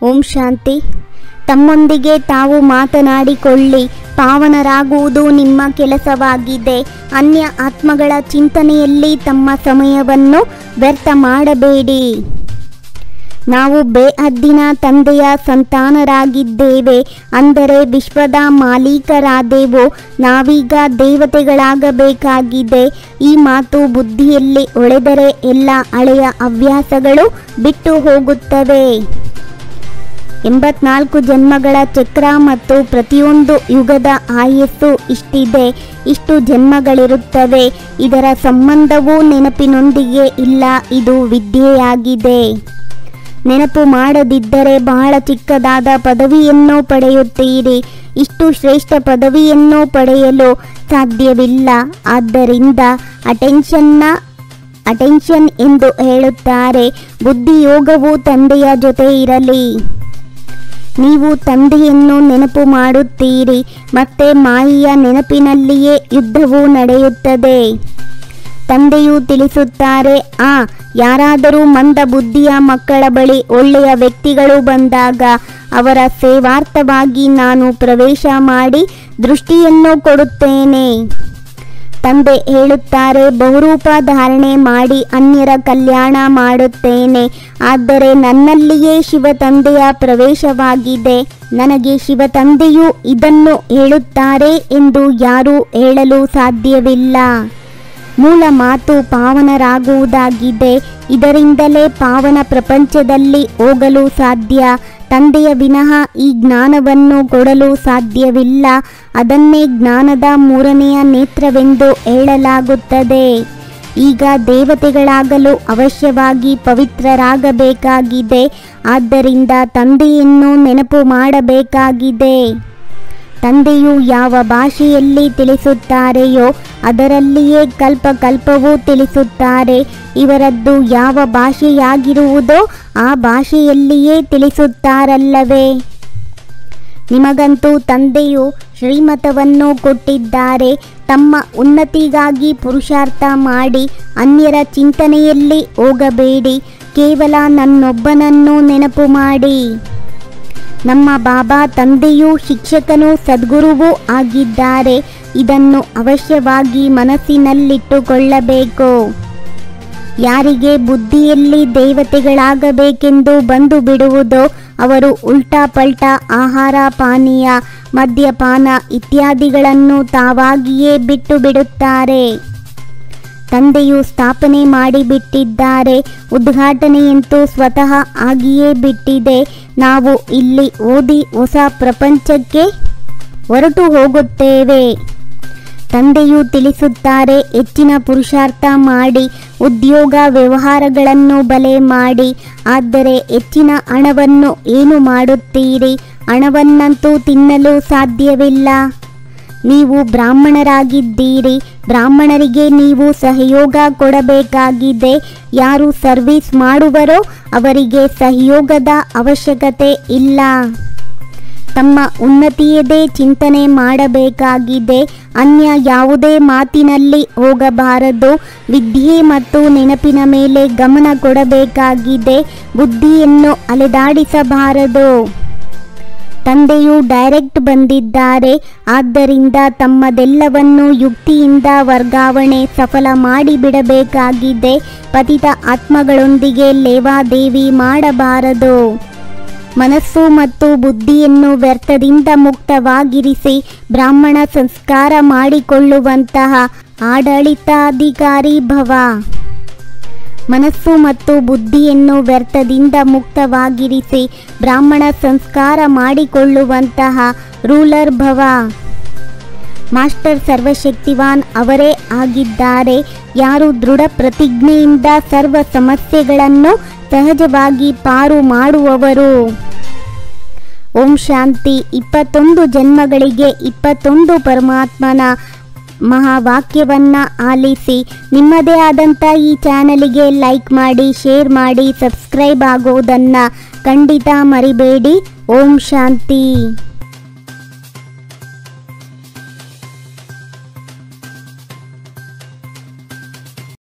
ಓಂ ಶಾಂತಿ. ತಮ್ಮೊಂದಿಗೆ ತಾವು ಮಾತನಾಡಿಕೊಳ್ಳಿ. ಪಾವನರಾಗುವುದು ನಿಮ್ಮ ಕೆಲಸವಾಗಿದೆ. ಅನ್ಯ ಆತ್ಮಗಳ ಚಿಂತನೆಯಲ್ಲಿ ತಮ್ಮ ಸಮಯವನ್ನು ವ್ಯರ್ಥ ಮಾಡಬೇಡಿ. ನಾವು ಬೇಹದ್ದಿನ ತಂದೆಯ ಸಂತಾನರಾಗಿದ್ದೇವೆ, ಅಂದರೆ ವಿಶ್ವದ ಮಾಲೀಕರಾದೆವು. ನಾವೀಗ ದೇವತೆಗಳಾಗಬೇಕಾಗಿದೆ. ಈ ಮಾತು ಬುದ್ಧಿಯಲ್ಲಿ ಒಳೆದರೆ ಎಲ್ಲ ಹಳೆಯ ಹವ್ಯಾಸಗಳು ಬಿಟ್ಟು ಹೋಗುತ್ತವೆ. 84 ಜನ್ಮಗಳ ಚಕ್ರ ಮತ್ತು ಪ್ರತಿಯೊಂದು ಯುಗದ ಆಯಸ್ಸು ಇಷ್ಟಿದೆ. ಇಷ್ಟು ಜನ್ಮಗಳಿರುತ್ತವೆ. ಇದರ ಸಂಬಂಧವೂ ನೆನಪಿನೊಂದಿಗೆ ಇಲ್ಲ. ಇದು ವಿದ್ಯೆಯಾಗಿದೆ. ನೆನಪು ಮಾಡದಿದ್ದರೆ ಬಹಳ ಚಿಕ್ಕದಾದ ಪದವಿಯನ್ನು ಪಡೆಯುತ್ತೀರಿ. ಇಷ್ಟು ಶ್ರೇಷ್ಠ ಪದವಿಯನ್ನು ಪಡೆಯಲು ಸಾಧ್ಯವಿಲ್ಲ. ಆದ್ದರಿಂದ ಅಟೆನ್ಷನ್ ಎಂದು ಹೇಳುತ್ತಾರೆ. ಬುದ್ಧಿಯೋಗವು ತಂದೆಯ ಜೊತೆ ಇರಲಿ. ನೀವು ತಂದೆಯನ್ನು ನೆನಪು ಮಾಡುತ್ತೀರಿ. ಮತ್ತೆ ಮಾಯೆಯ ನೆನಪಿನಲ್ಲಿಯೇ ಯುದ್ಧವು ನಡೆಯುತ್ತದೆ. ತಂದೆಯು ತಿಳಿಸುತ್ತಾರೆ, ಯಾರಾದರೂ ಮಂದ ಬುದ್ಧಿಯ ಮಕ್ಕಳ ಬಳಿ ಒಳ್ಳೆಯ ವ್ಯಕ್ತಿಗಳು ಬಂದಾಗ ಅವರ ಸೇವಾರ್ಥವಾಗಿ ನಾನು ಪ್ರವೇಶ ಮಾಡಿ ದೃಷ್ಟಿಯನ್ನು ಕೊಡುತ್ತೇನೆ. ತಂದೆ ಹೇಳುತ್ತಾರೆ, ಬಹುರೂಪ ಧಾರಣೆ ಮಾಡಿ ಅನ್ಯರ ಕಲ್ಯಾಣ ಮಾಡುತ್ತೇನೆ. ಆದರೆ ನನ್ನಲ್ಲಿಯೇ ಶಿವ ತಂದೆಯ ಪ್ರವೇಶವಾಗಿದೆ. ನನಗೆ ಶಿವ ತಂದೆಯು ಇದನ್ನು ಹೇಳುತ್ತಾರೆ ಎಂದು ಯಾರೂ ಹೇಳಲು ಸಾಧ್ಯವಿಲ್ಲ. ಮೂಲ ಮಾತು ಪಾವನರಾಗುವುದಾಗಿದೆ. ಇದರಿಂದಲೇ ಪಾವನ ಪ್ರಪಂಚದಲ್ಲಿ ಹೋಗಲು ಸಾಧ್ಯ. ತಂದೆಯ ವಿನಃ ಈ ಜ್ಞಾನವನ್ನು ಕೊಡಲು ಸಾಧ್ಯವಿಲ್ಲ. ಅದನ್ನೇ ಜ್ಞಾನದ ಮೂರನೆಯ ನೇತ್ರವೆಂದು ಹೇಳಲಾಗುತ್ತದೆ. ಈಗ ದೇವತೆಗಳಾಗಲು ಅವಶ್ಯವಾಗಿ ಪವಿತ್ರರಾಗಬೇಕಾಗಿದೆ. ಆದ್ದರಿಂದ ತಂದೆಯನ್ನು ನೆನಪು ಮಾಡಬೇಕಾಗಿದೆ. ತಂದೆಯು ಯಾವ ಭಾಷೆಯಲ್ಲಿ ತಿಳಿಸುತ್ತಾರೆಯೋ ಅದರಲ್ಲಿಯೇ ಕಲ್ಪವೂ ತಿಳಿಸುತ್ತಾರೆ. ಇವರದ್ದು ಯಾವ ಭಾಷೆಯಾಗಿರುವುದೋ ಆ ಭಾಷೆಯಲ್ಲಿಯೇ ತಿಳಿಸುತ್ತಾರಲ್ಲವೇ. ನಿಮಗಂತೂ ತಂದೆಯು ಶ್ರೀಮತವನ್ನು ಕೊಟ್ಟಿದ್ದಾರೆ. ತಮ್ಮ ಉನ್ನತಿಗಾಗಿ ಪುರುಷಾರ್ಥ ಮಾಡಿ ಅನ್ಯರ ಚಿಂತನೆಯಲ್ಲಿ ಹೋಗಬೇಡಿ. ಕೇವಲ ನನ್ನೊಬ್ಬನನ್ನು ನೆನಪು ಮಾಡಿ. ನಮ್ಮ ಬಾಬಾ ತಂದೆಯೂ ಶಿಕ್ಷಕನೂ ಸದ್ಗುರುವೂ ಆಗಿದ್ದಾರೆ. ಇದನ್ನು ಅವಶ್ಯವಾಗಿ ಮನಸ್ಸಿನಲ್ಲಿಟ್ಟುಕೊಳ್ಳಬೇಕು. ಯಾರಿಗೆ ಬುದ್ಧಿಯಲ್ಲಿ ದೇವತೆಗಳಾಗಬೇಕೆಂದು ಬಂದು ಬಿಡುವುದೋ ಅವರು ಉಲ್ಟಾ ಪಲ್ಟಾ ಆಹಾರ ಪಾನೀಯ ಮದ್ಯಪಾನ ಇತ್ಯಾದಿಗಳನ್ನು ತಾವಾಗಿಯೇ ಬಿಟ್ಟು ಬಿಡುತ್ತಾರೆ. ತಂದೆಯು ಸ್ಥಾಪನೆ ಮಾಡಿಬಿಟ್ಟಿದ್ದಾರೆ. ಉದ್ಘಾಟನೆಯಂತೂ ಸ್ವತಃ ಆಗಿಯೇ ಬಿಟ್ಟಿದೆ. ನಾವು ಇಲ್ಲಿ ಓದಿ ಹೊಸ ಪ್ರಪಂಚಕ್ಕೆ ಹೊರಟು ಹೋಗುತ್ತೇವೆ. ತಂದೆಯು ತಿಳಿಸುತ್ತಾರೆ, ಹೆಚ್ಚಿನ ಪುರುಷಾರ್ಥ ಮಾಡಿ ಉದ್ಯೋಗ ವ್ಯವಹಾರಗಳನ್ನು ಬಲೆ ಮಾಡಿ. ಆದರೆ ಹೆಚ್ಚಿನ ಹಣವನ್ನು ಏನು ಮಾಡುತ್ತೀರಿ? ಹಣವನ್ನಂತೂ ತಿನ್ನಲು ಸಾಧ್ಯವಿಲ್ಲ. ನೀವು ಬ್ರಾಹ್ಮಣರಾಗಿದ್ದೀರಿ. ಬ್ರಾಹ್ಮಣರಿಗೆ ನೀವು ಸಹಯೋಗ ಕೊಡಬೇಕಾಗಿದೆ. ಯಾರು ಸರ್ವಿಸ್ ಮಾಡುವರೋ ಅವರಿಗೆ ಸಹಯೋಗದ ಅವಶ್ಯಕತೆ ಇಲ್ಲ. ತಮ್ಮ ಉನ್ನತಿಯದೇ ಚಿಂತನೆ ಮಾಡಬೇಕಾಗಿದೆ. ಅನ್ಯ ಯಾವುದೇ ಮಾತಿನಲ್ಲಿ ಹೋಗಬಾರದು. ವಿದ್ಯೆ ಮತ್ತು ನೆನಪಿನ ಮೇಲೆ ಗಮನ ಕೊಡಬೇಕಾಗಿದೆ. ಬುದ್ಧಿಯನ್ನು ಅಲೆದಾಡಿಸಬಾರದು. ತಂದೆಯು ಡೈರೆಕ್ಟ್ ಬಂದಿದ್ದಾರೆ. ಆದ್ದರಿಂದ ತಮ್ಮದೆಲ್ಲವನ್ನು ಯುಕ್ತಿಯಿಂದ ವರ್ಗಾವಣೆ ಸಫಲ ಮಾಡಿಬಿಡಬೇಕಾಗಿದೆ. ಪತಿತ ಆತ್ಮಗಳೊಂದಿಗೆ ಲೇವಾದೇವಿ ಮಾಡಬಾರದು. ಮನಸ್ಸು ಮತ್ತು ಬುದ್ಧಿಯನ್ನು ವ್ಯರ್ಥದಿಂದ ಮುಕ್ತವಾಗಿರಿಸಿ ಬ್ರಾಹ್ಮಣ ಸಂಸ್ಕಾರ ಮಾಡಿಕೊಳ್ಳುವಂತಹ ಆಡಳಿತಾಧಿಕಾರಿ ಭವ. ಮನಸ್ಸು ಮತ್ತು ಬುದ್ಧಿಯನ್ನು ವ್ಯರ್ಥದಿಂದ ಮುಕ್ತವಾಗಿರಿಸಿ ಬ್ರಾಹ್ಮಣ ಸಂಸ್ಕಾರ ಮಾಡಿಕೊಳ್ಳುವಂತಹ ರೂಲರ್ ಭವ. ಮಾಸ್ಟರ್ ಸರ್ವಶಕ್ತಿವಾನ್ ಅವರೇ ಆಗಿದ್ದಾರೆ. ಯಾರು ದೃಢ ಪ್ರತಿಜ್ಞೆಯಿಂದ ಸರ್ವ ಸಮಸ್ಯೆಗಳನ್ನು ಸಹಜವಾಗಿ ಪಾರು ಮಾಡುವವರು. ಓಂ ಶಾಂತಿ. 21 ಜನ್ಮಗಳಿಗೆ 21 ಪರಮಾತ್ಮನ ಮಹಾವಾಕ್ಯವನ್ನು ಆಲಿಸಿ. ನಿಮ್ಮದೇ ಆದಂಥ ಈ ಚಾನಲಿಗೆ ಲೈಕ್ ಮಾಡಿ, ಶೇರ್ ಮಾಡಿ, ಸಬ್ಸ್ಕ್ರೈಬ್ ಆಗುವುದನ್ನು ಖಂಡಿತ ಮರಿಬೇಡಿ. ಓಂ ಶಾಂತಿ.